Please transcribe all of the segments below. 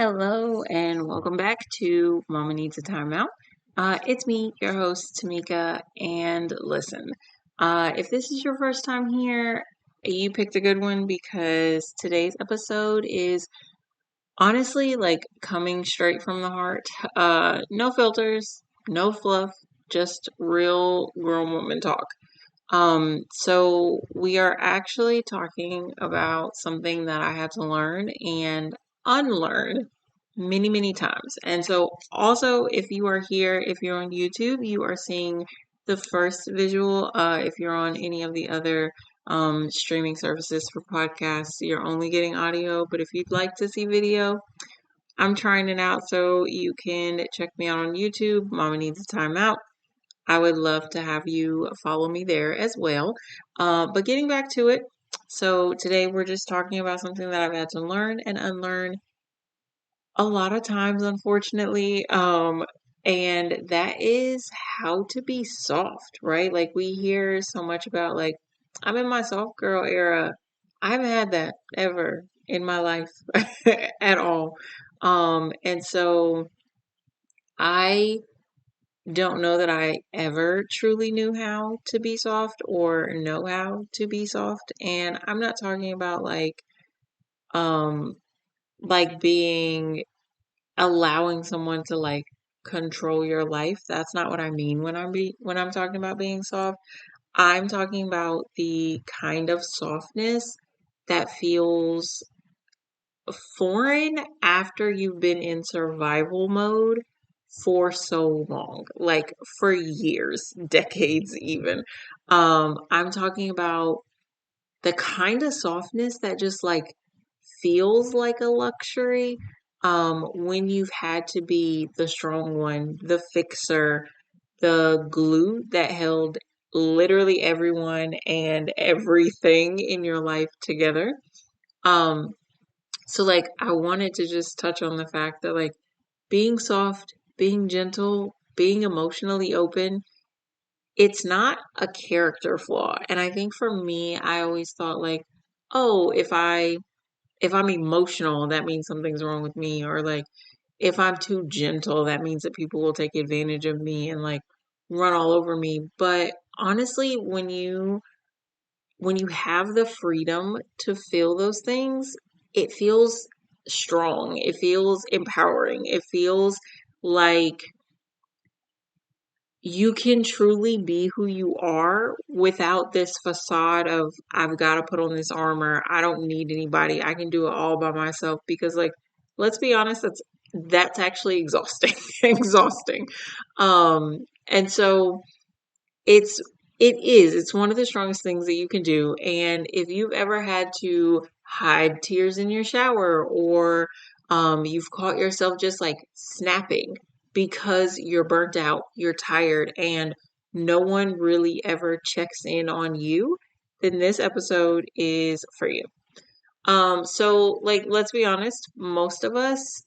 Hello and welcome back to Mama Needs a Timeout. It's me, your host, Tamika, and listen, if this is your first time here, you picked a good one because today's episode is honestly like coming straight from the heart. No filters, no fluff, just real grown woman talk. So we are actually talking about something that I had to learn and unlearn many, many times. And so also if you are here, if you're on YouTube, you are seeing the first visual. If you're on any of the other streaming services for podcasts, you're only getting audio. But if you'd like to see video, I'm trying it out so you can check me out on YouTube. Mama Needs a Timeout. I would love to have you follow me there as well. But getting back to it, so today we're just talking about something that I've had to learn and unlearn a lot of times, unfortunately. And that is how to be soft, right? Like we hear so much about like, I'm in my soft girl era. I haven't had that ever in my life at all. And so I don't know that I ever truly knew how to be soft or know how to be soft. And I'm not talking about um like being allowing someone to like control your life. That's not what I mean when I'm talking about being soft. I'm talking about the kind of softness that feels foreign after you've been in survival mode for so long, like for years, decades even. I'm talking about the kind of softness that just like feels like a luxury when you've had to be the strong one, the fixer, the glue that held literally everyone and everything in your life together. Um, so like I wanted to just touch on the fact that like being soft, being gentle, being emotionally open, it's not a character flaw. And I think for me, I always thought like, oh, if I'm emotional, that means something's wrong with me, or like if I'm too gentle, that means that people will take advantage of me and like run all over me. But honestly, when you have the freedom to feel those things, it feels strong. It feels empowering. It feels like you can truly be who you are without this facade of, I've got to put on this armor. I don't need anybody. I can do it all by myself. Because, like, let's be honest, that's actually exhausting. Exhausting. And so it's it's one of the strongest things that you can do. And if you've ever had to hide tears in your shower or you've caught yourself just like snapping because you're burnt out, you're tired, and no one really ever checks in on you, then this episode is for you. So like let's be honest, most of us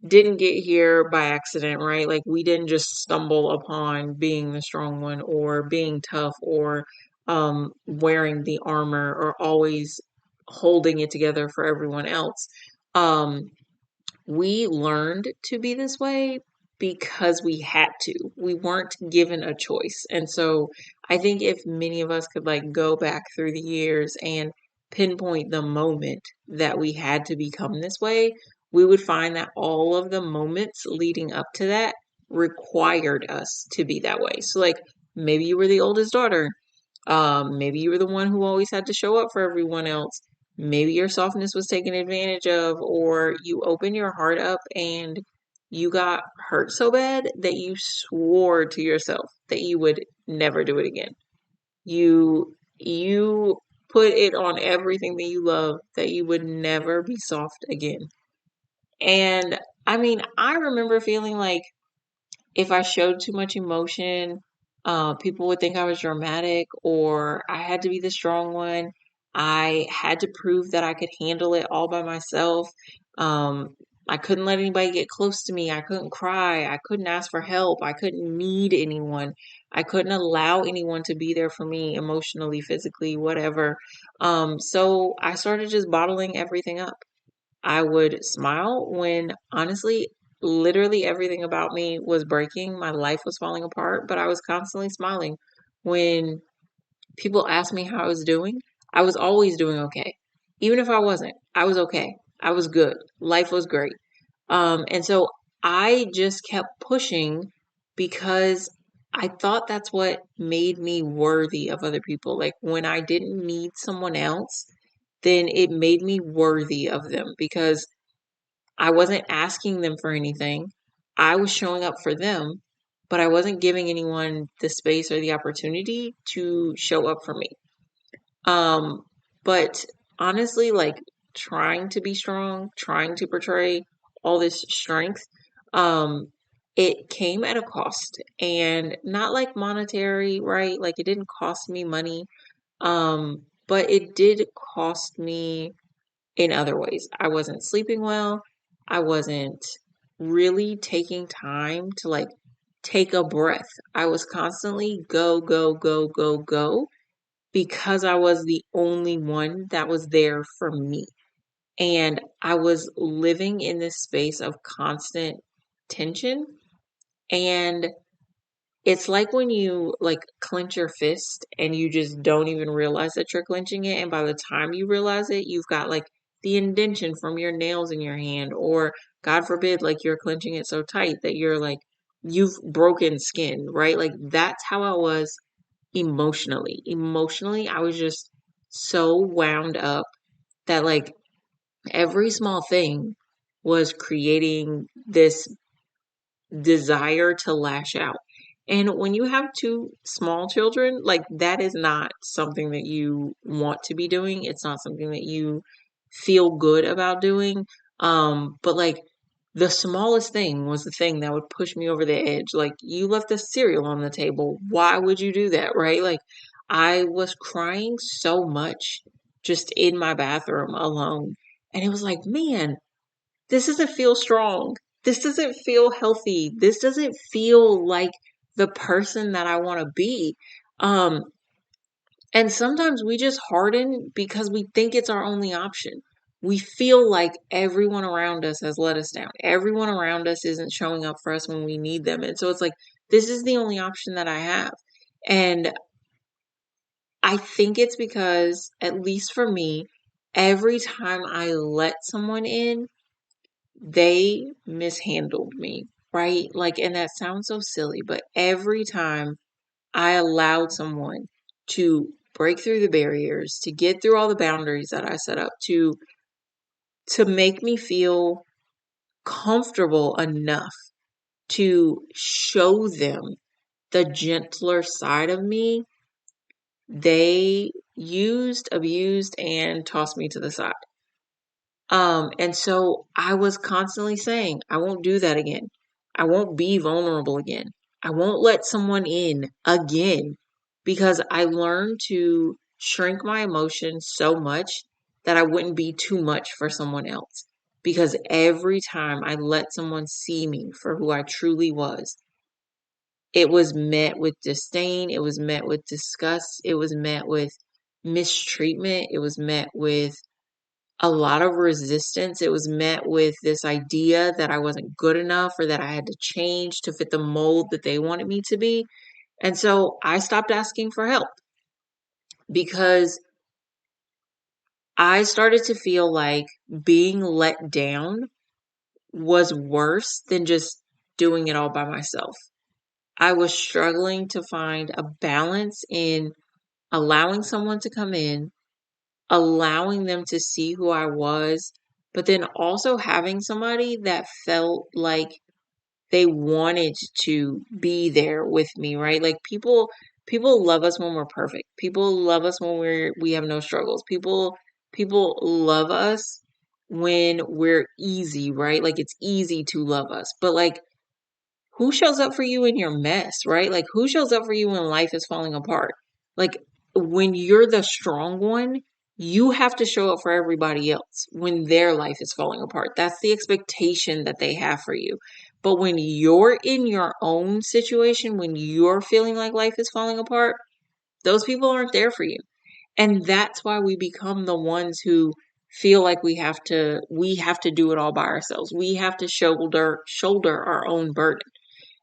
didn't get here by accident, right? Like we didn't just stumble upon being the strong one or being tough or wearing the armor or always holding it together for everyone else. Um, we learned to be this way because we had to. We weren't given a choice. And so I think if many of us could like go back through the years and pinpoint the moment that we had to become this way, we would find that all of the moments leading up to that required us to be that way. So like maybe you were the oldest daughter. Maybe you were the one who always had to show up for everyone else. Maybe your softness was taken advantage of, or you opened your heart up and you got hurt so bad that you swore to yourself that you would never do it again. You put it on everything that you love that you would never be soft again. And I mean, I remember feeling like if I showed too much emotion, people would think I was dramatic or I had to be the strong one. I had to prove that I could handle it all by myself. Um, I couldn't let anybody get close to me. I couldn't cry. I couldn't ask for help. I couldn't need anyone. I couldn't allow anyone to be there for me emotionally, physically, whatever. So I started just bottling everything up. I would smile when honestly, literally everything about me was breaking. My life was falling apart, but I was constantly smiling. When people asked me how I was doing, I was always doing okay. Even if I wasn't, I was okay. I was good. Life was great. And so I just kept pushing because I thought that's what made me worthy of other people. Like when I didn't need someone else, then it made me worthy of them because I wasn't asking them for anything. I was showing up for them, but I wasn't giving anyone the space or the opportunity to show up for me. Um, but honestly, like trying to be strong, trying to portray all this strength, um, it came at a cost and not like monetary, right? Like it didn't cost me money. But it did cost me in other ways. I wasn't sleeping well. I wasn't really taking time to like take a breath. I was constantly go, go, go, go, go because I was the only one that was there for me. And I was living in this space of constant tension. And it's like when you like clench your fist and you just don't even realize that you're clenching it. And by the time you realize it, you've got like the indentation from your nails in your hand, or God forbid, like you're clenching it so tight that you're like, you've broken skin, right? Like that's how I was emotionally. Emotionally, I was just so wound up that like every small thing was creating this desire to lash out. And when you have two small children, like that is not something that you want to be doing. It's not something that you feel good about doing. But like the smallest thing was the thing that would push me over the edge. Like you left the cereal on the table. Why would you do that? Right? Like I was crying so much just in my bathroom alone. And it was like, man, this doesn't feel strong. This doesn't feel healthy. This doesn't feel like the person that I want to be. Um, and sometimes we just harden because we think it's our only option. We feel like everyone around us has let us down. Everyone around us isn't showing up for us when we need them. And so it's like, this is the only option that I have. And I think it's because, at least for me, every time I let someone in, they mishandled me, right? Like, and that sounds so silly, but every time I allowed someone to break through the barriers, to get through all the boundaries that I set up, to make me feel comfortable enough to show them the gentler side of me, they used, abused, and tossed me to the side. And so I was constantly saying, I won't do that again. I won't be vulnerable again. I won't let someone in again because I learned to shrink my emotions so much that I wouldn't be too much for someone else. Because every time I let someone see me for who I truly was, it was met with disdain, it was met with disgust, it was met with mistreatment, it was met with a lot of resistance. It was met with this idea that I wasn't good enough or that I had to change to fit the mold that they wanted me to be. And so I stopped asking for help because I started to feel like being let down was worse than just doing it all by myself. I was struggling to find a balance in allowing someone to come in, allowing them to see who I was, but then also having somebody that felt like they wanted to be there with me, right? Like people love us when we're perfect. People love us when we have no struggles. People love us when we're easy, right? Like it's easy to love us. But like who shows up for you in your mess, right? Like who shows up for you when life is falling apart? Like when you're the strong one, you have to show up for everybody else when their life is falling apart. That's the expectation that they have for you. But when you're in your own situation, when you're feeling like life is falling apart, those people aren't there for you. And that's why we become the ones who feel like we have to do it all by ourselves. We have to shoulder our own burden.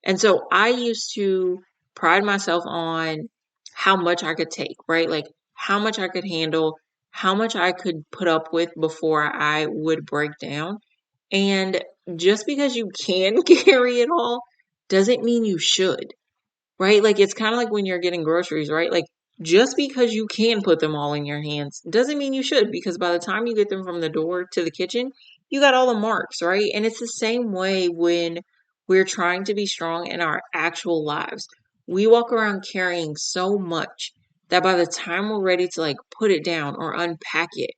And so I used to pride myself on how much I could take, right? Like how much I could handle, how much I could put up with before I would break down. And just because you can carry it all doesn't mean you should, right? Like it's kind of like when you're getting groceries, right? Like just because you can put them all in your hands doesn't mean you should, because by the time you get them from the door to the kitchen, you got all the marks, right? And it's the same way when we're trying to be strong in our actual lives. We walk around carrying so much that by the time we're ready to like put it down or unpack it,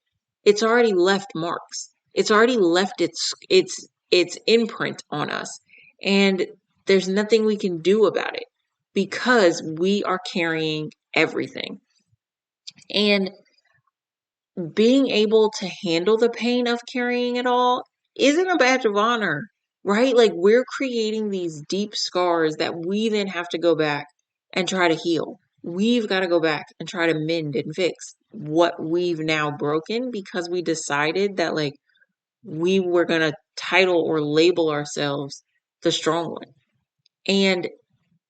it's already left marks. It's already left its imprint on us. And there's nothing we can do about it because we are carrying everything. And being able to handle the pain of carrying it all isn't a badge of honor, right? Like we're creating these deep scars that we then have to go back and try to heal. We've got to go back and try to mend and fix what we've now broken because we decided that like we were going to title or label ourselves the strong one. And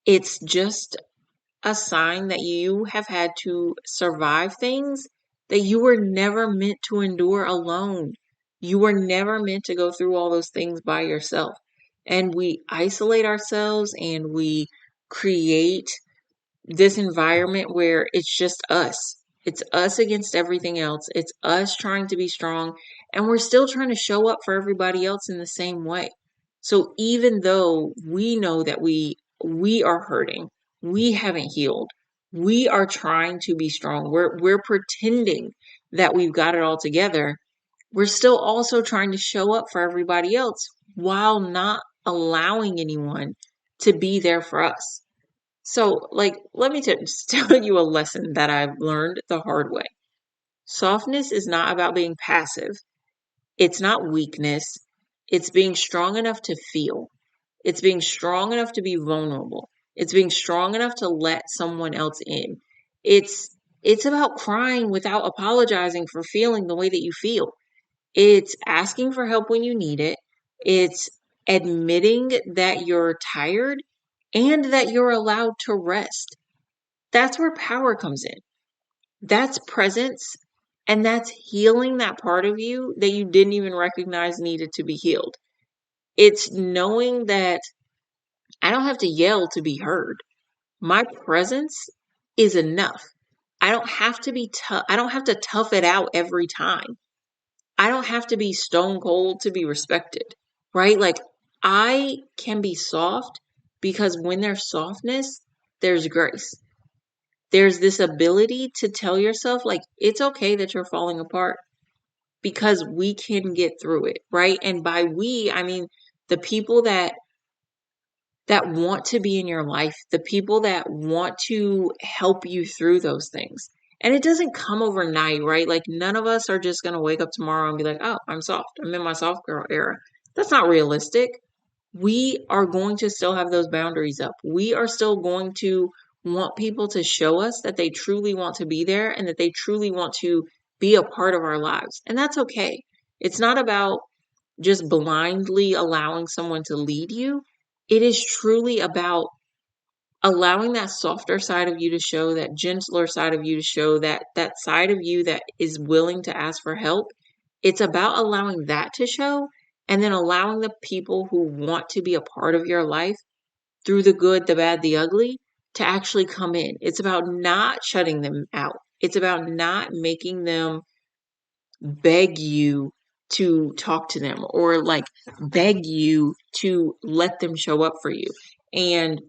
it's just a sign that you have had to survive things that you were never meant to endure alone. You were never meant to go through all those things by yourself. And we isolate ourselves and we create this environment where it's just us. It's us against everything else. It's us trying to be strong, and we're still trying to show up for everybody else in the same way. So even though we know that we are hurting, we haven't healed, we are trying to be strong. We're pretending that we've got it all together. We're still also trying to show up for everybody else while not allowing anyone to be there for us. So, like, let me just tell you a lesson that I've learned the hard way. Softness is not about being passive. It's not weakness. It's being strong enough to feel. It's being strong enough to be vulnerable. It's being strong enough to let someone else in. It's about crying without apologizing for feeling the way that you feel. It's asking for help when you need it. It's admitting that you're tired and that you're allowed to rest. That's where power comes in. That's presence, and that's healing that part of you that you didn't even recognize needed to be healed. It's knowing that I don't have to yell to be heard. My presence is enough. I don't have to be tough. I don't have to tough it out every time. I don't have to be stone cold to be respected, right? Like I can be soft because when there's softness, there's grace. There's this ability to tell yourself, like, it's okay that you're falling apart because we can get through it, right? And by we, I mean the people that want to be in your life, the people that want to help you through those things. And it doesn't come overnight, right? Like none of us are just going to wake up tomorrow and be like, "Oh, I'm soft. I'm in my soft girl era." That's not realistic. We are going to still have those boundaries up. We are still going to want people to show us that they truly want to be there and that they truly want to be a part of our lives. And that's okay. It's not about just blindly allowing someone to lead you. It is truly about allowing that softer side of you to show, that gentler side of you to show, that side of you that is willing to ask for help. It's about allowing that to show and then allowing the people who want to be a part of your life through the good, the bad, the ugly to actually come in. It's about not shutting them out. It's about not making them beg you to talk to them or like beg you to let them show up for you. And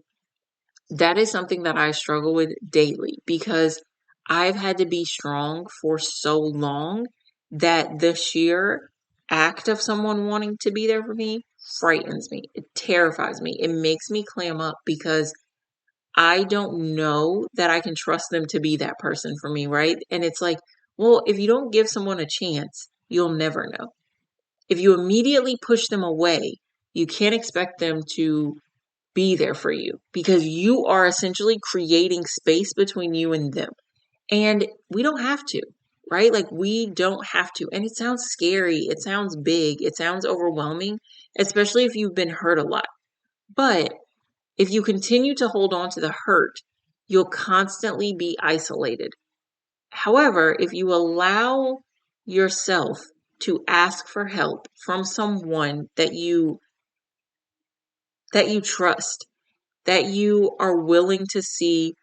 that is something that I struggle with daily because I've had to be strong for so long that the sheer act of someone wanting to be there for me frightens me. It terrifies me. It makes me clam up because I don't know that I can trust them to be that person for me, right? And it's like, well, if you don't give someone a chance, you'll never know. If you immediately push them away, you can't expect them to be there for you because you are essentially creating space between you and them. And we don't have to. right? Like we don't have to. And it sounds scary. It sounds big. It sounds overwhelming, especially if you've been hurt a lot. But if you continue to hold on to the hurt, you'll constantly be isolated. However, if you allow yourself to ask for help from someone that you trust, that you are willing to see,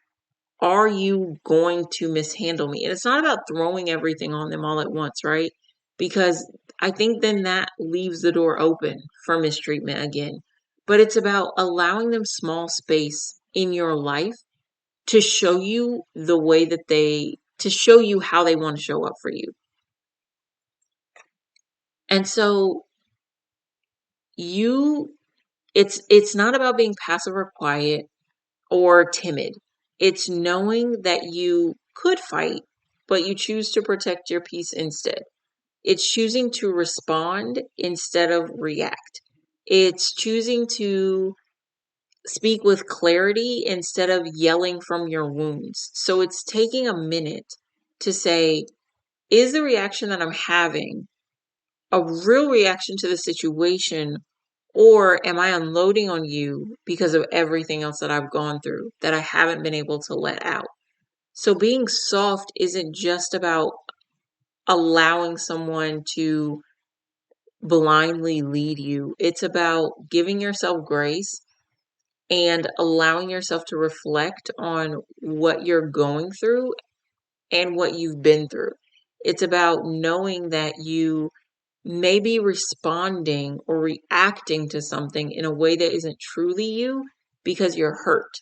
are you going to mishandle me? And it's not about throwing everything on them all at once, right? Because I think then that leaves the door open for mistreatment again. But it's about allowing them small space in your life to show you the way that to show you how they want to show up for you. And so you, it's not about being passive or quiet or timid. It's knowing that you could fight, but you choose to protect your peace instead. It's choosing to respond instead of react. It's choosing to speak with clarity instead of yelling from your wounds. So it's taking a minute to say, is the reaction that I'm having a real reaction to the situation, or am I unloading on you because of everything else that I've gone through that I haven't been able to let out? So being soft isn't just about allowing someone to blindly lead you. It's about giving yourself grace and allowing yourself to reflect on what you're going through and what you've been through. It's about knowing that you may be responding or reacting to something in a way that isn't truly you because you're hurt.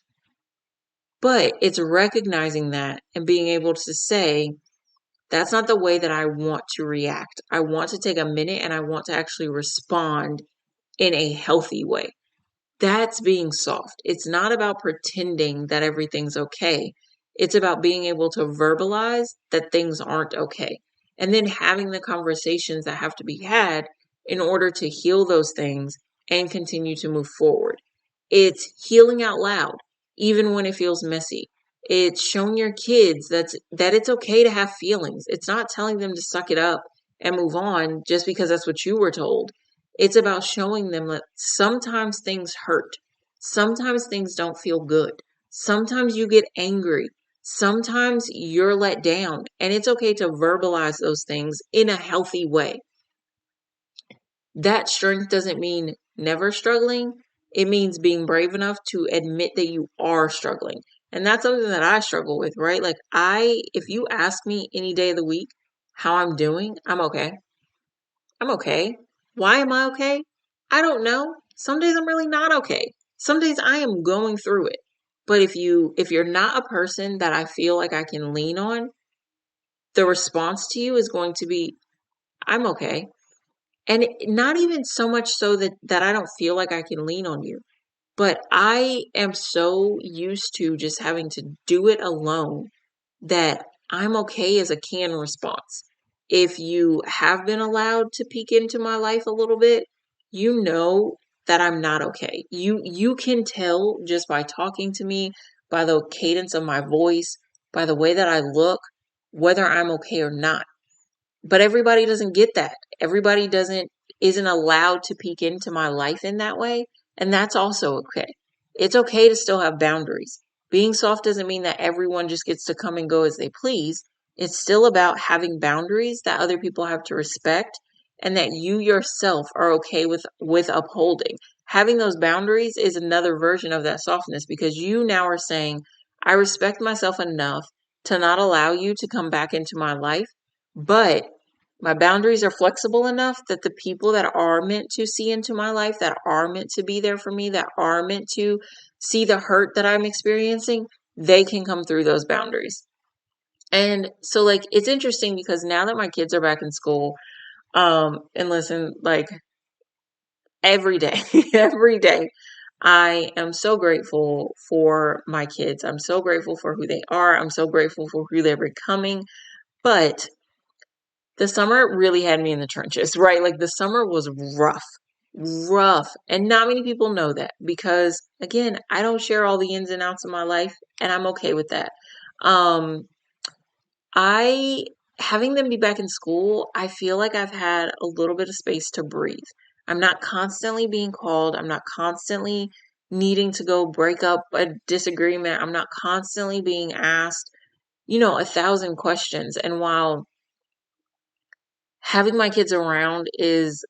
But it's recognizing that and being able to say, that's not the way that I want to react. I want to take a minute and I want to actually respond in a healthy way. That's being soft. It's not about pretending that everything's okay. It's about being able to verbalize that things aren't okay. And then having the conversations that have to be had in order to heal those things and continue to move forward. It's healing out loud, even when it feels messy. It's showing your kids that it's okay to have feelings. It's not telling them to suck it up and move on just because that's what you were told. It's about showing them that sometimes things hurt. Sometimes things don't feel good. Sometimes you get angry. Sometimes you're let down. And it's okay to verbalize those things in a healthy way. That strength doesn't mean never struggling. It means being brave enough to admit that you are struggling. And that's something that I struggle with, right? Like if you ask me any day of the week how I'm doing, I'm okay. I'm okay. Why am I okay? I don't know. Some days I'm really not okay. Some days I am going through it. But if you're not a person that I feel like I can lean on, the response to you is going to be, I'm okay. And not even so much so that I don't feel like I can lean on you, but I am so used to just having to do it alone that I'm okay as a canned response. If you have been allowed to peek into my life a little bit, you know that I'm not okay. You can tell just by talking to me, by the cadence of my voice, by the way that I look, whether I'm okay or not. But everybody doesn't get that. Everybody isn't allowed to peek into my life in that way, and that's also okay. It's okay to still have boundaries. Being soft doesn't mean that everyone just gets to come and go as they please. It's still about having boundaries that other people have to respect and that you yourself are okay with upholding. Having those boundaries is another version of that softness because you now are saying, I respect myself enough to not allow you to come back into my life, but my boundaries are flexible enough that the people that are meant to see into my life, that are meant to be there for me, that are meant to see the hurt that I'm experiencing, they can come through those boundaries. And so like it's interesting because now that my kids are back in school, and listen, like every day, every day, I am so grateful for my kids. I'm so grateful for who they are. I'm so grateful for who they're becoming. But the summer really had me in the trenches, right? Like the summer was rough, rough. And not many people know that because, again, I don't share all the ins and outs of my life, and I'm okay with that. Um, I having them be back in school, I feel like I've had a little bit of space to breathe. I'm not constantly being called. I'm not constantly needing to go break up a disagreement. I'm not constantly being asked, 1,000 questions. And while having my kids around is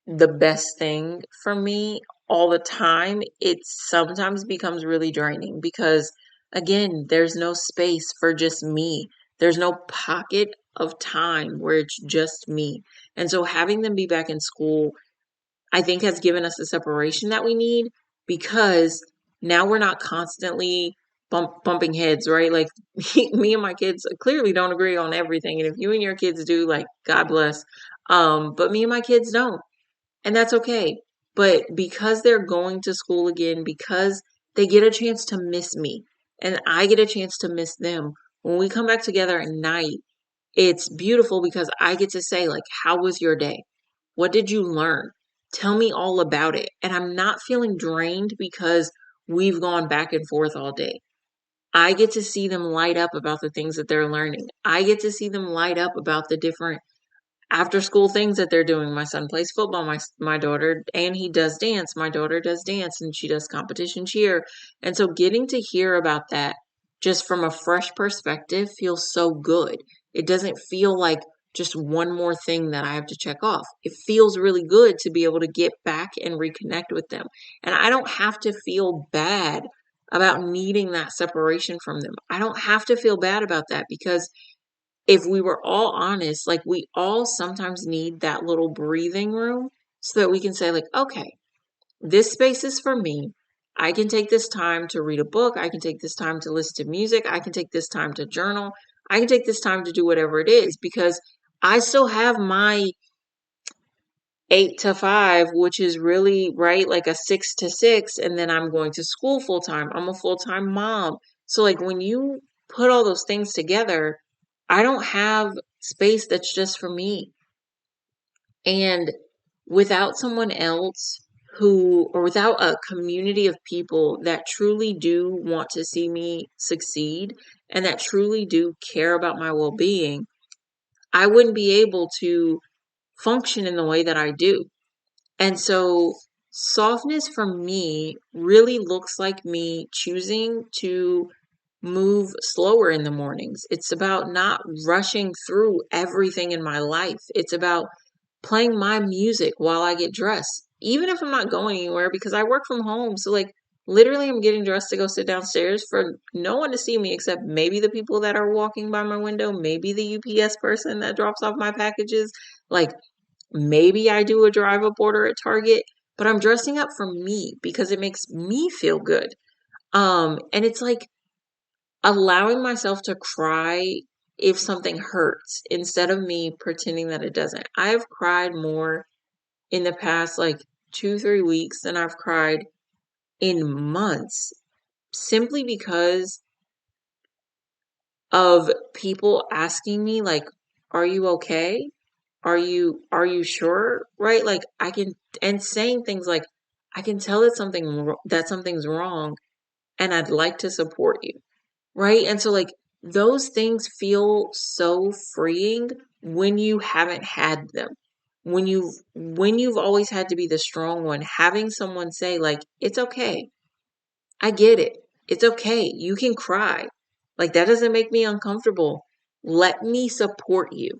the best thing for me all the time, it sometimes becomes really draining because, again, there's no space for just me. There's no pocket of time where it's just me. And so having them be back in school, I think has given us the separation that we need because now we're not constantly bumping heads, right? Like me and my kids clearly don't agree on everything. And if you and your kids do, like, God bless. But me and my kids don't. And that's okay. But because they're going to school again, because they get a chance to miss me and I get a chance to miss them, when we come back together at night, it's beautiful because I get to say, like, how was your day? What did you learn? Tell me all about it. And I'm not feeling drained because we've gone back and forth all day. I get to see them light up about the things that they're learning. I get to see them light up about the different after school things that they're doing. My son plays football, my daughter, and he does dance. My daughter does dance and she does competition cheer. And so getting to hear about that just from a fresh perspective feels so good. It doesn't feel like just one more thing that I have to check off. It feels really good to be able to get back and reconnect with them. And I don't have to feel bad about needing that separation from them. I don't have to feel bad about that because if we were all honest, like, we all sometimes need that little breathing room so that we can say, like, okay, this space is for me. I can take this time to read a book. I can take this time to listen to music. I can take this time to journal. I can take this time to do whatever it is because I still have my 8 to 5, which is really, right, like a 6 to 6. And then I'm going to school full time. I'm a full time mom. So, like, when you put all those things together, I don't have space that's just for me. And without someone else or without a community of people that truly do want to see me succeed and that truly do care about my well being, I wouldn't be able to function in the way that I do. And so softness for me really looks like me choosing to move slower in the mornings. It's about not rushing through everything in my life. It's about playing my music while I get dressed, even if I'm not going anywhere because I work from home. So, like, literally, I'm getting dressed to go sit downstairs for no one to see me except maybe the people that are walking by my window, maybe the UPS person that drops off my packages. Like, maybe I do a drive up order at Target, but I'm dressing up for me because it makes me feel good. And it's like allowing myself to cry if something hurts instead of me pretending that it doesn't. I have cried more in the past like 2, 3 weeks than I've cried in months simply because of people asking me, like, are you okay? Are you sure? Right? Like, I can, and saying things like, I can tell that something's wrong and I'd like to support you. Right? And so, like, those things feel so freeing when you haven't had them. When you've always had to be the strong one, having someone say, like, it's okay. I get it. It's okay. You can cry. Like, that doesn't make me uncomfortable. Let me support you.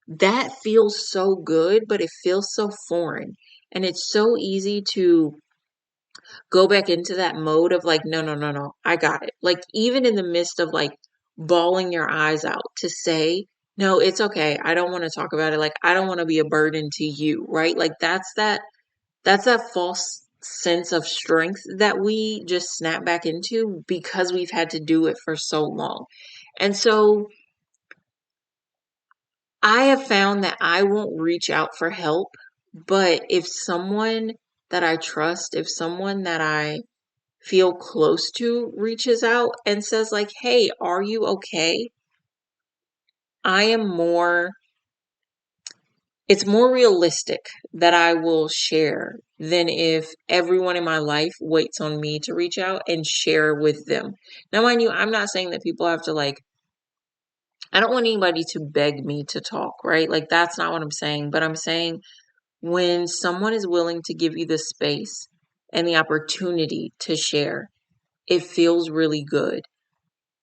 That feels so good, but it feels so foreign. And it's so easy to go back into that mode of like, no, no, no, no, I got it. Like, even in the midst of like bawling your eyes out to say, no, it's okay. I don't want to talk about it. Like, I don't want to be a burden to you, right? Like, that's that false sense of strength that we just snap back into because we've had to do it for so long. And so I have found that I won't reach out for help, but if someone that I trust, if someone that I feel close to reaches out and says, like, hey, are you okay? I am more, it's more realistic that I will share than if everyone in my life waits on me to reach out and share with them. Now, mind you, I'm not saying that people have to like I don't want anybody to beg me to talk, right? Like, that's not what I'm saying. But I'm saying when someone is willing to give you the space and the opportunity to share, it feels really good.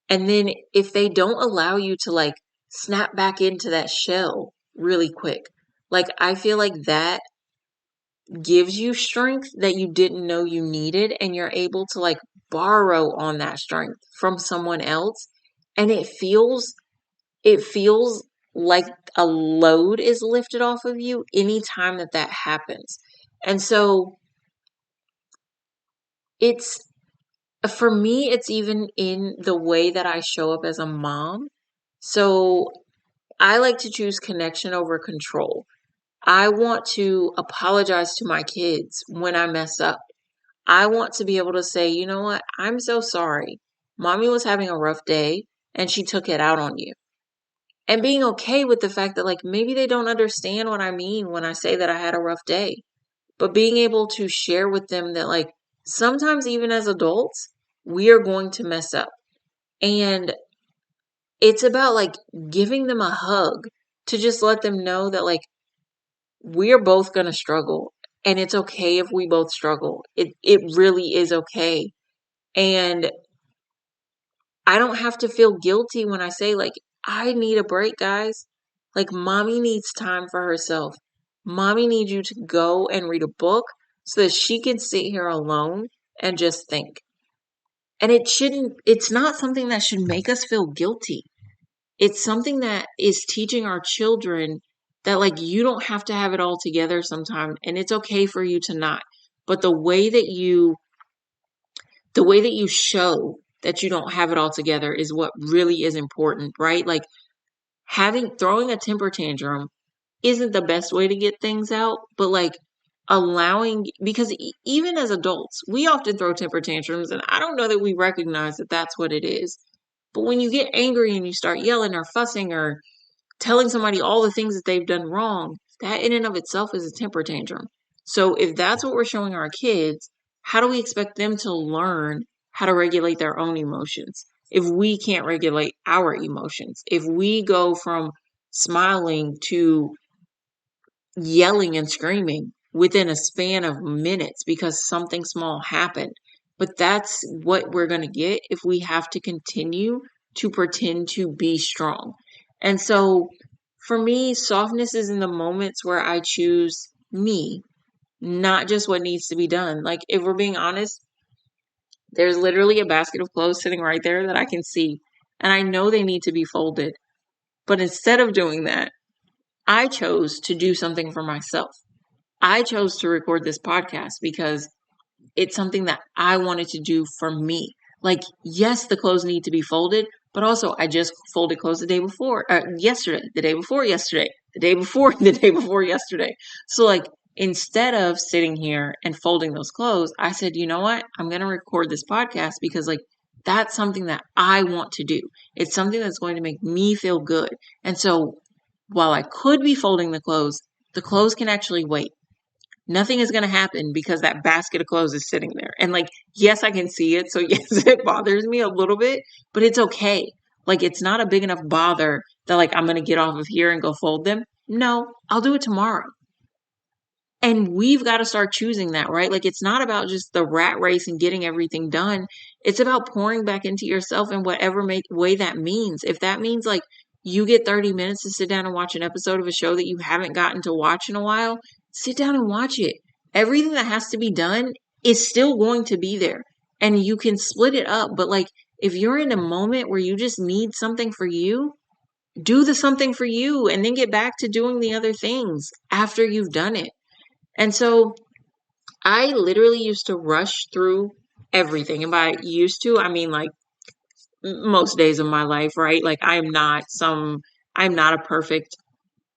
And then if they don't allow you to like snap back into that shell really quick, like I feel like that gives you strength that you didn't know you needed, and you're able to like borrow on that strength from someone else. And it feels like a load is lifted off of you anytime that that happens. And so it's for me, it's even in the way that I show up as a mom. So I like to choose connection over control. I want to apologize to my kids when I mess up. I want to be able to say, you know what? I'm so sorry. Mommy was having a rough day and she took it out on you. And being okay with the fact that, like, maybe they don't understand what I mean when I say that I had a rough day. But being able to share with them that, like, sometimes even as adults, we are going to mess up. And it's about, like, giving them a hug to just let them know that, like, we're both going to struggle. And it's okay if we both struggle. It really is okay. And I don't have to feel guilty when I say, like, I need a break, guys. Like, mommy needs time for herself. Mommy needs you to go and read a book so that she can sit here alone and just think. And it's not something that should make us feel guilty. It's something that is teaching our children that, like, you don't have to have it all together sometime, and it's okay for you to not. But the way that you show that you don't have it all together is what really is important, right? Like throwing a temper tantrum isn't the best way to get things out, but like allowing, because even as adults, we often throw temper tantrums, and I don't know that we recognize that that's what it is. But when you get angry and you start yelling or fussing or telling somebody all the things that they've done wrong, that in and of itself is a temper tantrum. So if that's what we're showing our kids, how do we expect them to learn how to regulate their own emotions if we can't regulate our emotions? If we go from smiling to yelling and screaming within a span of minutes because something small happened. But that's what we're going to get if we have to continue to pretend to be strong. And so for me, softness is in the moments where I choose me, not just what needs to be done. Like, if we're being honest, there's literally a basket of clothes sitting right there that I can see, and I know they need to be folded. But instead of doing that, I chose to do something for myself. I chose to record this podcast because it's something that I wanted to do for me. Like, yes, the clothes need to be folded, but also I just folded clothes the day before, yesterday, the day before yesterday, the day before, the day before yesterday. So, like, instead of sitting here and folding those clothes, I said, you know what? I'm going to record this podcast because, like, that's something that I want to do. It's something that's going to make me feel good. And so, while I could be folding the clothes can actually wait. Nothing is going to happen because that basket of clothes is sitting there. And like, yes, I can see it. So yes, it bothers me a little bit, but it's okay. Like, it's not a big enough bother that like I'm going to get off of here and go fold them. No, I'll do it tomorrow. And we've got to start choosing that, right? Like, it's not about just the rat race and getting everything done. It's about pouring back into yourself in whatever way that means. If that means like you get 30 minutes to sit down and watch an episode of a show that you haven't gotten to watch in a while, sit down and watch it. Everything that has to be done is still going to be there. And you can split it up. But like, if you're in a moment where you just need something for you, do the something for you and then get back to doing the other things after you've done it. And so I literally used to rush through everything. And by used to, I mean like most days of my life, right? Like, I'm not a perfect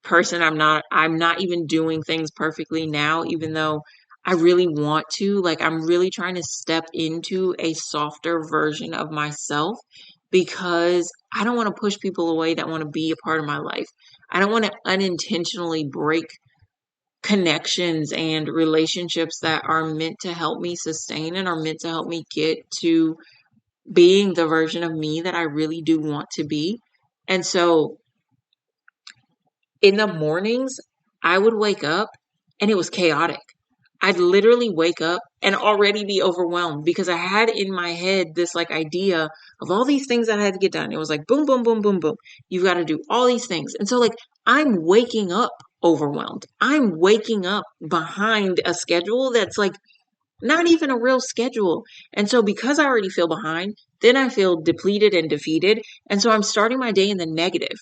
person. I'm not even doing things perfectly now, even though I really want to. Like, I'm really trying to step into a softer version of myself because I don't want to push people away that want to be a part of my life. I don't want to unintentionally break connections and relationships that are meant to help me sustain and are meant to help me get to being the version of me that I really do want to be. And so in the mornings, I would wake up and it was chaotic. I'd literally wake up and already be overwhelmed because I had in my head this like idea of all these things that I had to get done. It was like boom, boom, boom, boom, boom. You've got to do all these things. And so like I'm waking up overwhelmed. I'm waking up behind a schedule that's like not even a real schedule. And so because I already feel behind, then I feel depleted and defeated. And so I'm starting my day in the negative.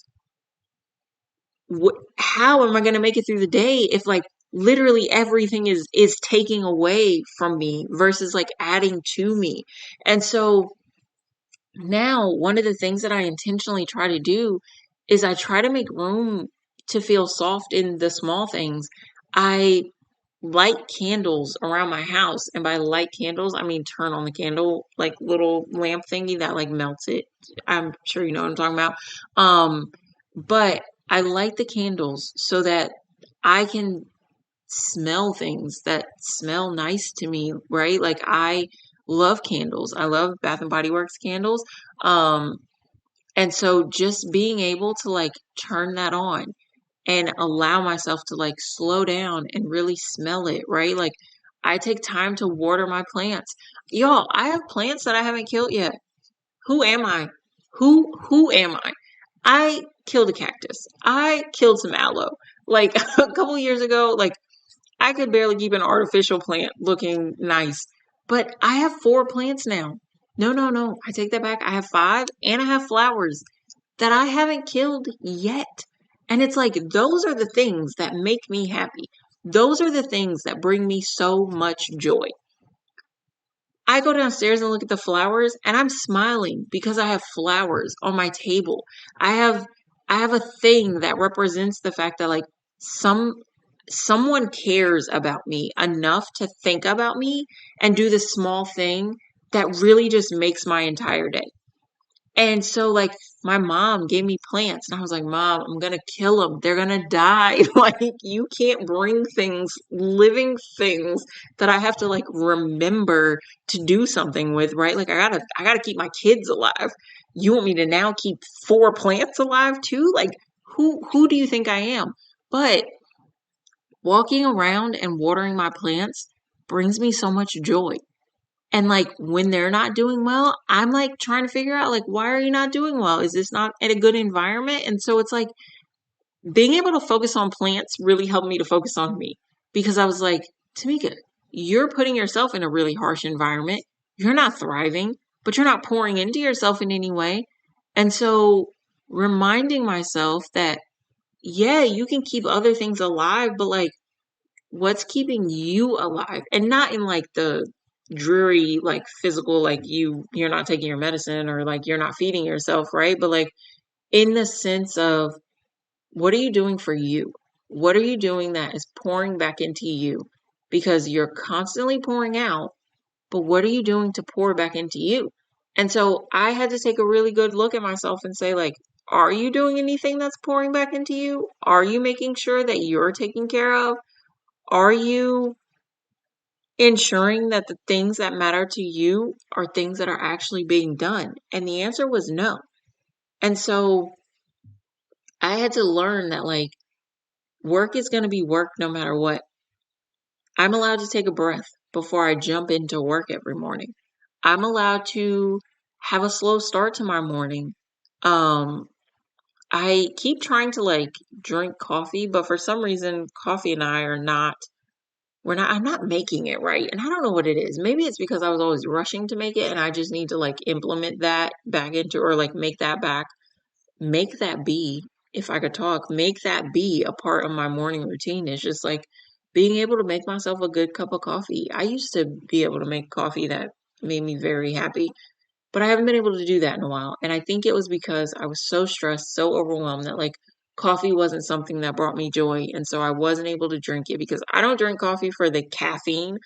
How am I going to make it through the day if like literally everything is taking away from me versus like adding to me? And so now one of the things that I intentionally try to do is I try to make room to feel soft in the small things. I light candles around my house, and by light candles I mean turn on the candle like little lamp thingy that like melts it. I'm sure you know what I'm talking about. But I light the candles so that I can smell things that smell nice to me, right? Like I love candles. I love Bath and Body Works candles. Um, and so just being able to like turn that on and allow myself to like slow down and really smell it, right? Like I take time to water my plants. Y'all, I have plants that I haven't killed yet. Who am I? Who am I? I killed a cactus. I killed some aloe. Like a couple years ago, like I could barely keep an artificial plant looking nice. But I have 4 plants now. No, no, no. I take that back. I have 5 and I have flowers that I haven't killed yet. And it's like those are the things that make me happy. Those are the things that bring me so much joy. I go downstairs and look at the flowers and I'm smiling because I have flowers on my table. I have I have a thing that represents the fact that like some someone cares about me enough to think about me and do this small thing that really just makes my entire day. And so, like, my mom gave me plants, and I was like, Mom, I'm gonna kill them. They're gonna die. Like, you can't bring things, living things that I have to like remember to do something with, right? Like, I gotta keep my kids alive. You want me to now keep 4 plants alive too? Like, who do you think I am? But walking around and watering my plants brings me so much joy. And like when they're not doing well, I'm like trying to figure out like why are you not doing well? Is this not in a good environment? And so it's like being able to focus on plants really helped me to focus on me because I was like, Tamika, you're putting yourself in a really harsh environment. You're not thriving, but you're not pouring into yourself in any way. And so reminding myself that yeah, you can keep other things alive, but like what's keeping you alive and not in like the dreary like physical like you're not taking your medicine or like you're not feeding yourself, right? But like in the sense of what are you doing for you? What are you doing that is pouring back into you? Because you're constantly pouring out, but what are you doing to pour back into you? And so I had to take a really good look at myself and say like, are you doing anything that's pouring back into you? Are you making sure that you're taken care of? Are you ensuring that the things that matter to you are things that are actually being done? And the answer was no. And so I had to learn that like work is going to be work no matter what. I'm allowed to take a breath before I jump into work every morning. I'm allowed to have a slow start to my morning. Um, I keep trying to like drink coffee, but for some reason, coffee and I are not I'm not making it right. And I don't know what it is. Maybe it's because I was always rushing to make it and I just need to like implement that back into or like make that be, if I could talk, make that be a part of my morning routine. It's just like being able to make myself a good cup of coffee. I used to be able to make coffee that made me very happy, but I haven't been able to do that in a while. And I think it was because I was so stressed, so overwhelmed that like coffee wasn't something that brought me joy. And so I wasn't able to drink it because I don't drink coffee for the caffeine.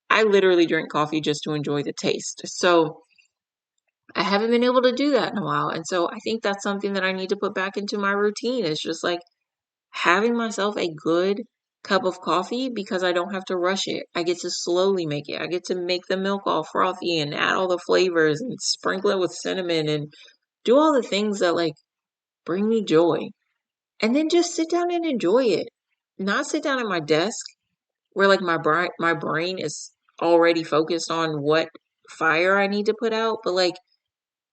I literally drink coffee just to enjoy the taste. So I haven't been able to do that in a while. And so I think that's something that I need to put back into my routine. It's just like having myself a good cup of coffee because I don't have to rush it. I get to slowly make it. I get to make the milk all frothy and add all the flavors and sprinkle it with cinnamon and do all the things that like bring me joy. And then just sit down and enjoy it. Not sit down at my desk where like my brain is already focused on what fire I need to put out, but like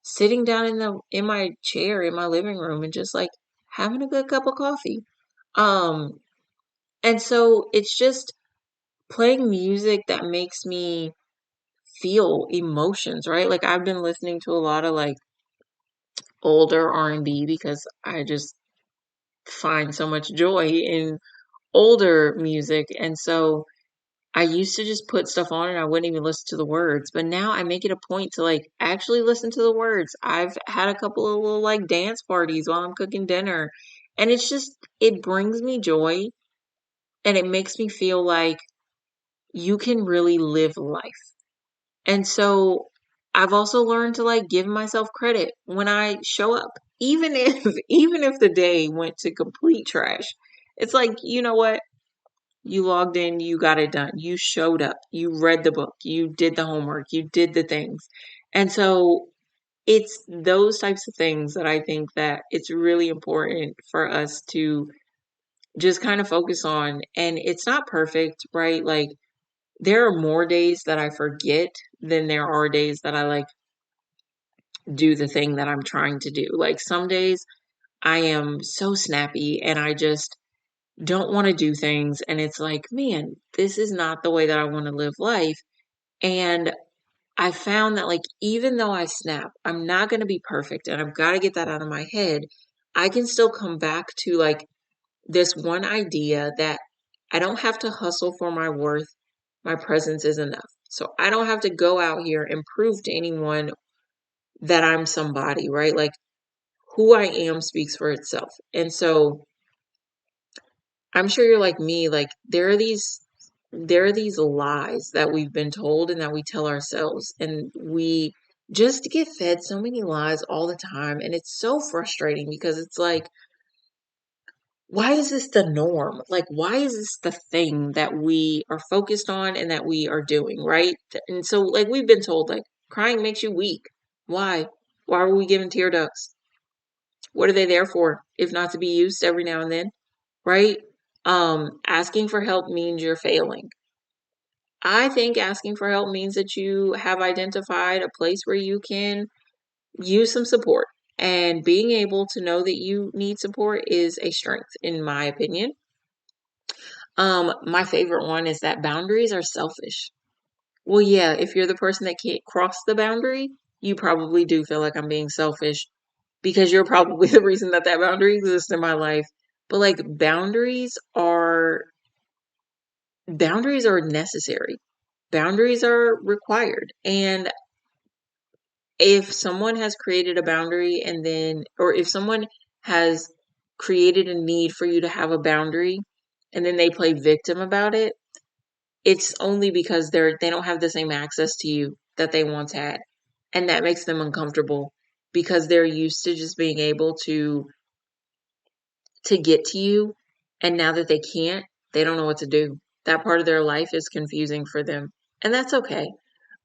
sitting down in my chair in my living room and just like having a good cup of coffee. Um and so it's just playing music that makes me feel emotions, right? Like I've been listening to a lot of like older R&B because I just find so much joy in older music. And so I used to just put stuff on and I wouldn't even listen to the words, but now I make it a point to like actually listen to the words. I've had a couple of little like dance parties while I'm cooking dinner, and it's just it brings me joy and it makes me feel like you can really live life. And so I've also learned to like give myself credit when I show up. Even if even if the day went to complete trash. It's like, you know what? You logged in, you got it done. You showed up. You read the book. You did the homework. You did the things. And so it's those types of things that I think that it's really important for us to just kind of focus on. And it's not perfect, right? Like there are more days that I forget than there are days that I like do the thing that I'm trying to do. Like some days I am so snappy and I just don't want to do things. And it's like, man, this is not the way that I want to live life. And I found that, like, even though I snap, I'm not going to be perfect and I've got to get that out of my head. I can still come back to like this one idea that I don't have to hustle for my worth. My presence is enough. So I don't have to go out here and prove to anyone that I'm somebody, right? Like, who I am speaks for itself. And so I'm sure you're like me, like there are these lies that we've been told and that we tell ourselves, and we just get fed so many lies all the time, and it's so frustrating because it's like, why is this the norm? Like, why is this the thing that we are focused on and that we are doing, right? And so like we've been told like crying makes you weak. Why? Why were we given tear ducts? What are they there for if not to be used every now and then, right? Asking for help means you're failing. I think asking for help means that you have identified a place where you can use some support. And being able to know that you need support is a strength, in my opinion. My favorite one is that boundaries are selfish. Well, yeah, if you're the person that can't cross the boundary, you probably do feel like I'm being selfish because you're probably the reason that that boundary exists in my life. But like boundaries are necessary. Boundaries are required. And if someone has created a boundary and then, or if someone has created a need for you to have a boundary and then they play victim about it, it's only because they don't have the same access to you that they once had. And that makes them uncomfortable because they're used to just being able to get to you. And now that they can't, they don't know what to do. That part of their life is confusing for them. And that's okay.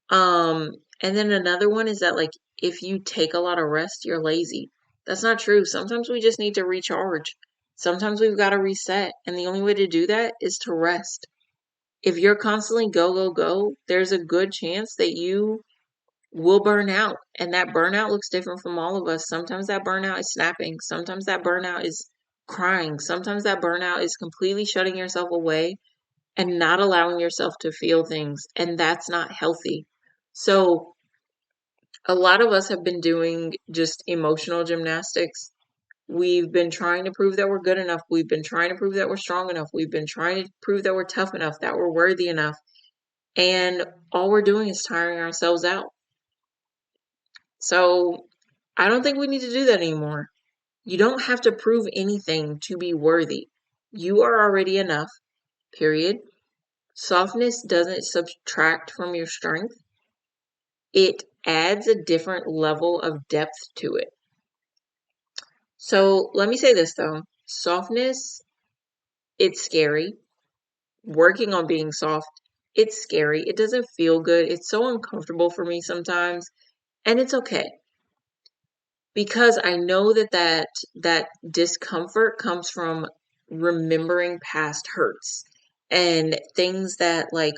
Um, and then another one is that like if you take a lot of rest, you're lazy. That's not true. Sometimes we just need to recharge. Sometimes we've got to reset. And the only way to do that is to rest. If you're constantly go, go, go, there's a good chance that you will burn out. And that burnout looks different from all of us. Sometimes that burnout is snapping. Sometimes that burnout is crying. Sometimes that burnout is completely shutting yourself away and not allowing yourself to feel things. And that's not healthy. So a lot of us have been doing just emotional gymnastics. We've been trying to prove that we're good enough. We've been trying to prove that we're strong enough. We've been trying to prove that we're tough enough, that we're worthy enough. And all we're doing is tiring ourselves out. So I don't think we need to do that anymore. You don't have to prove anything to be worthy. You are already enough, period. Softness doesn't subtract from your strength, it adds a different level of depth to it. So let me say this though, softness, it's scary. Working on being soft, it's scary. It doesn't feel good. It's so uncomfortable for me sometimes, and it's okay. because I know that discomfort comes from remembering past hurts and things that, like,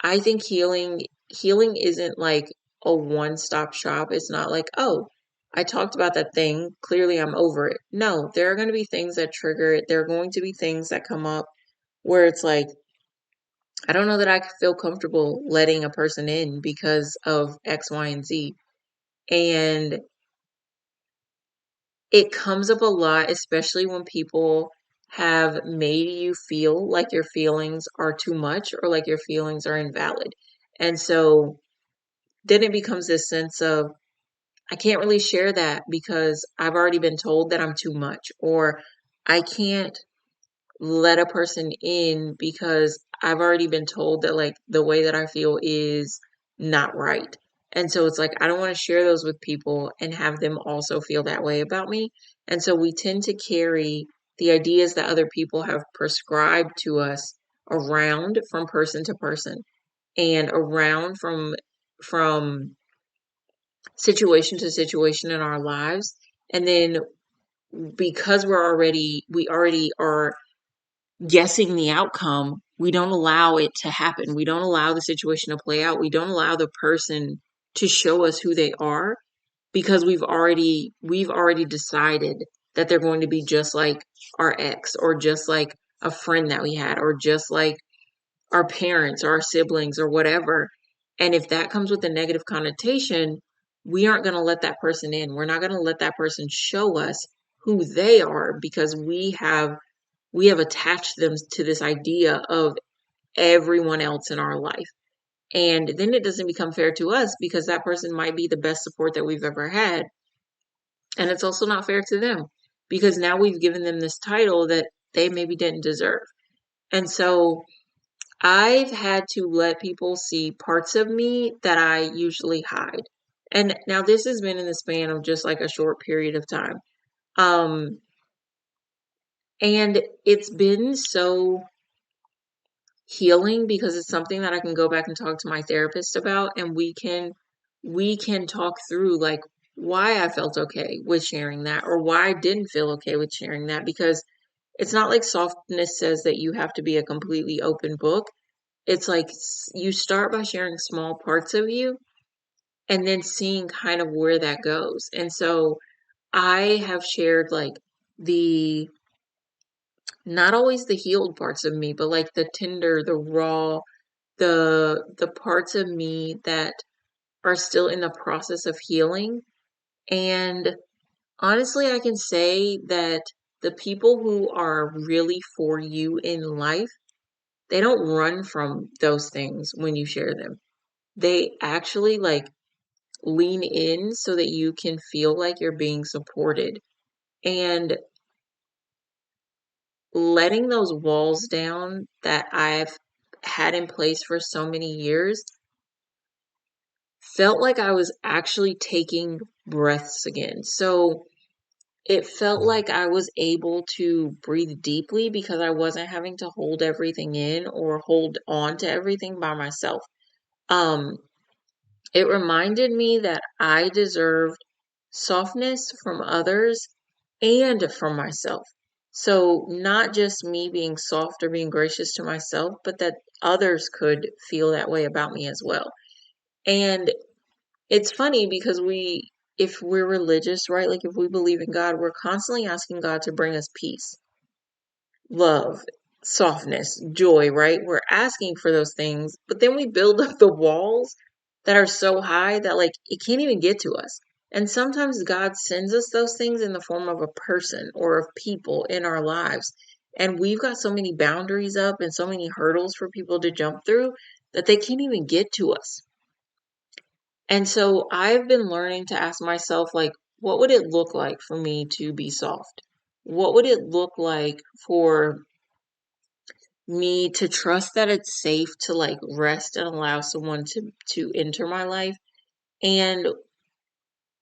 I think healing isn't like a one-stop shop. It's not like, oh, I talked about that thing, clearly I'm over it. No, there are going to be things that trigger it. There are going to be things that come up where it's like, I don't know that I feel comfortable letting a person in because of X, Y, and Z. And it comes up a lot, especially when people have made you feel like your feelings are too much or like your feelings are invalid. And so then it becomes this sense of, I can't really share that because I've already been told that I'm too much, or I can't let a person in because I've already been told that, like, the way that I feel is not right. And so it's like I don't want to share those with people and have them also feel that way about me. And so we tend to carry the ideas that other people have prescribed to us around from person to person and around from situation to situation in our lives. And then because we already are guessing the outcome, we don't allow it to happen. We don't allow the situation to play out. We don't allow the person to show us who they are because we've already decided that they're going to be just like our ex or just like a friend that we had or just like our parents or our siblings or whatever. And if that comes with a negative connotation, we aren't going to let that person in. We're not going to let that person show us who they are because we have attached them to this idea of everyone else in our life. And then it doesn't become fair to us because that person might be the best support that we've ever had. And it's also not fair to them because now we've given them this title that they maybe didn't deserve. And so I've had to let people see parts of me that I usually hide. And now this has been in the span of just like a short period of time. Um, and it's been so healing because it's something that I can go back and talk to my therapist about, and we can talk through like why I felt okay with sharing that or why I didn't feel okay with sharing that, because it's not like softness says that you have to be a completely open book. It's like you start by sharing small parts of you and then seeing kind of where that goes. And so I have shared like the not always the healed parts of me, but like the tender, the raw, the parts of me that are still in the process of healing. And honestly, I can say that the people who are really for you in life, they don't run from those things when you share them. They actually like lean in so that you can feel like you're being supported. And letting those walls down that I've had in place for so many years felt like I was actually taking breaths again. So it felt like I was able to breathe deeply because I wasn't having to hold everything in or hold on to everything by myself. Um, it reminded me that I deserved softness from others and from myself. So not just me being soft or being gracious to myself, but that others could feel that way about me as well. And it's funny because if we're religious, right? Like if we believe in God, we're constantly asking God to bring us peace, love, softness, joy, right? We're asking for those things, but then we build up the walls that are so high that like it can't even get to us. And sometimes God sends us those things in the form of a person or of people in our lives. And we've got so many boundaries up and so many hurdles for people to jump through that they can't even get to us. And so I've been learning to ask myself, like, what would it look like for me to be soft? What would it look like for me to trust that it's safe to like rest and allow someone to enter my life? And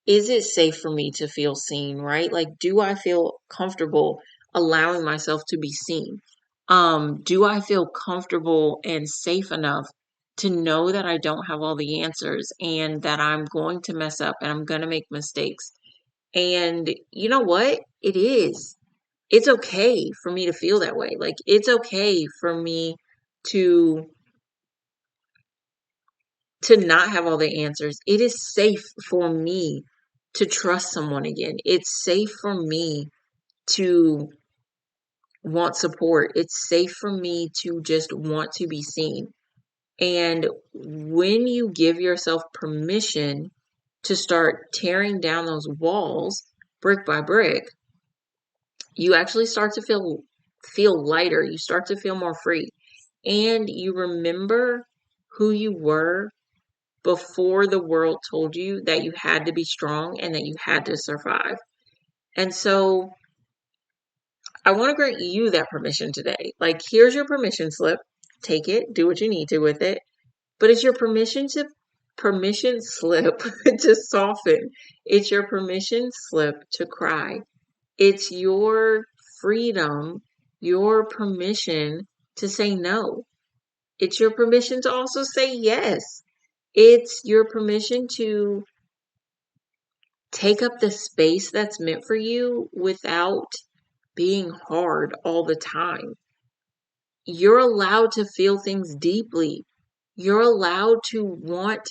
is it safe for me to feel seen, right? Like, do I feel comfortable allowing myself to be seen? Do I feel comfortable and safe enough to know that I don't have all the answers and that I'm going to mess up and I'm going to make mistakes? And you know what? It is. It's okay for me to feel that way. Like, it's okay for me to not have all the answers. It is safe for me to trust someone again. It's safe for me to want support. It's safe for me to just want to be seen. And when you give yourself permission to start tearing down those walls brick by brick, you actually start to feel lighter. You start to feel more free. And you remember who you were before the world told you that you had to be strong and that you had to survive. And so I want to grant you that permission today. Like, here's your permission slip. Take it, do what you need to with it. But it's your permission slip to soften. It's your permission slip to cry. It's your freedom, your permission to say no. It's your permission to also say yes. It's your permission to take up the space that's meant for you without being hard all the time. You're allowed to feel things deeply. You're allowed to want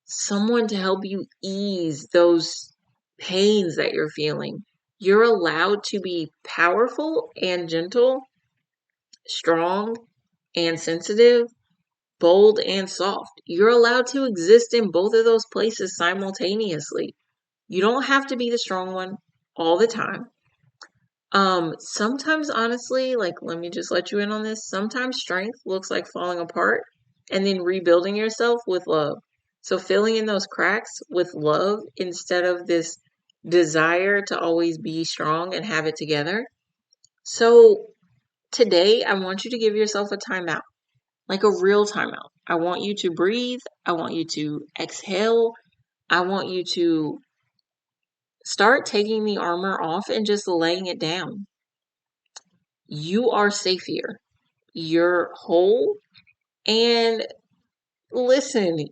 someone to help you ease those pains that you're feeling. You're allowed to be powerful and gentle, strong and sensitive, bold and soft. You're allowed to exist in both of those places simultaneously. You don't have to be the strong one all the time. Sometimes honestly, like, let me just let you in on this. Sometimes strength looks like falling apart and then rebuilding yourself with love. So filling in those cracks with love instead of this desire to always be strong and have it together. So today I want you to give yourself a timeout, like a real timeout. I want you to breathe. I want you to exhale. I want you to start taking the armor off and just laying it down. You are safe here. You're whole. And listen,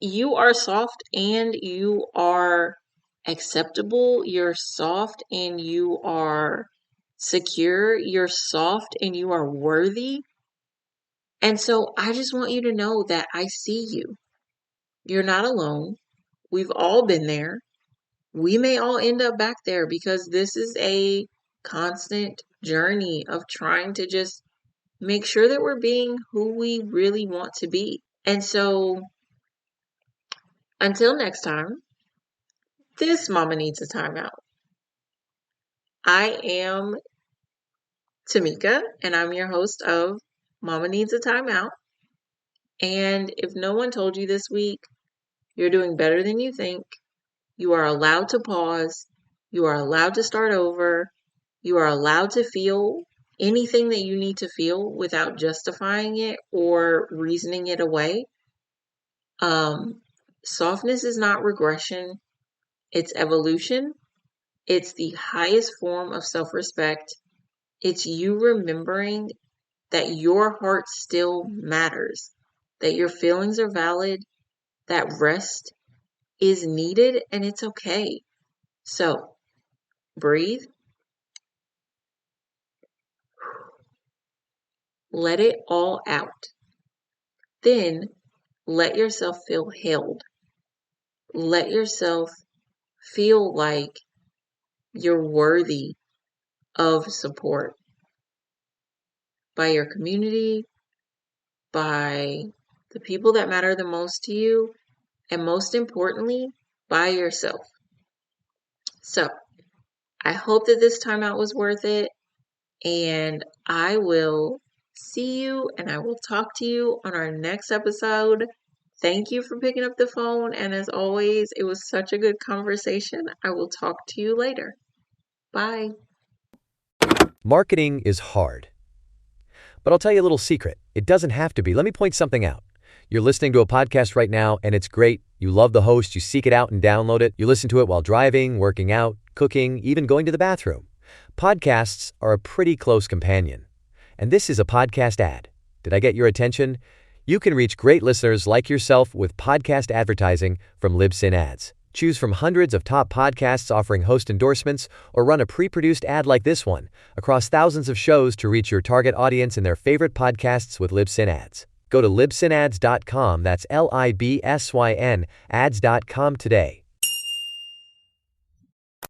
you are soft and you are acceptable. You're soft and you are secure. You're soft and you are worthy. And so I just want you to know that I see you. You're not alone. We've all been there. We may all end up back there because this is a constant journey of trying to just make sure that we're being who we really want to be. And so until next time, this mama needs a timeout. I am Tamika, and I'm your host of Mama Needs a Timeout. And if no one told you this week, you're doing better than you think. You are allowed to pause. You are allowed to start over. You are allowed to feel anything that you need to feel without justifying it or reasoning it away. Softness is not regression. It's evolution. It's the highest form of self-respect. It's you remembering that your heart still matters, that your feelings are valid, that rest is needed, and it's okay. So, breathe. Let it all out. Then, let yourself feel held. Let yourself feel like you're worthy of support by your community, by the people that matter the most to you, and most importantly, by yourself. So, I hope that this timeout was worth it, and I will see you and I will talk to you on our next episode. Thank you for picking up the phone, and as always, it was such a good conversation. I will talk to you later. Bye. Marketing is hard. But I'll tell you a little secret. It doesn't have to be. Let me point something out. You're listening to a podcast right now, and it's great. You love the host. You seek it out and download it. You listen to it while driving, working out, cooking, even going to the bathroom. Podcasts are a pretty close companion. And this is a podcast ad. Did I get your attention? You can reach great listeners like yourself with podcast advertising from Libsyn Ads. Choose from hundreds of top podcasts offering host endorsements, or run a pre-produced ad like this one across thousands of shows to reach your target audience and their favorite podcasts with Libsyn Ads. Go to libsynads.com, that's Libsyn ads.com today,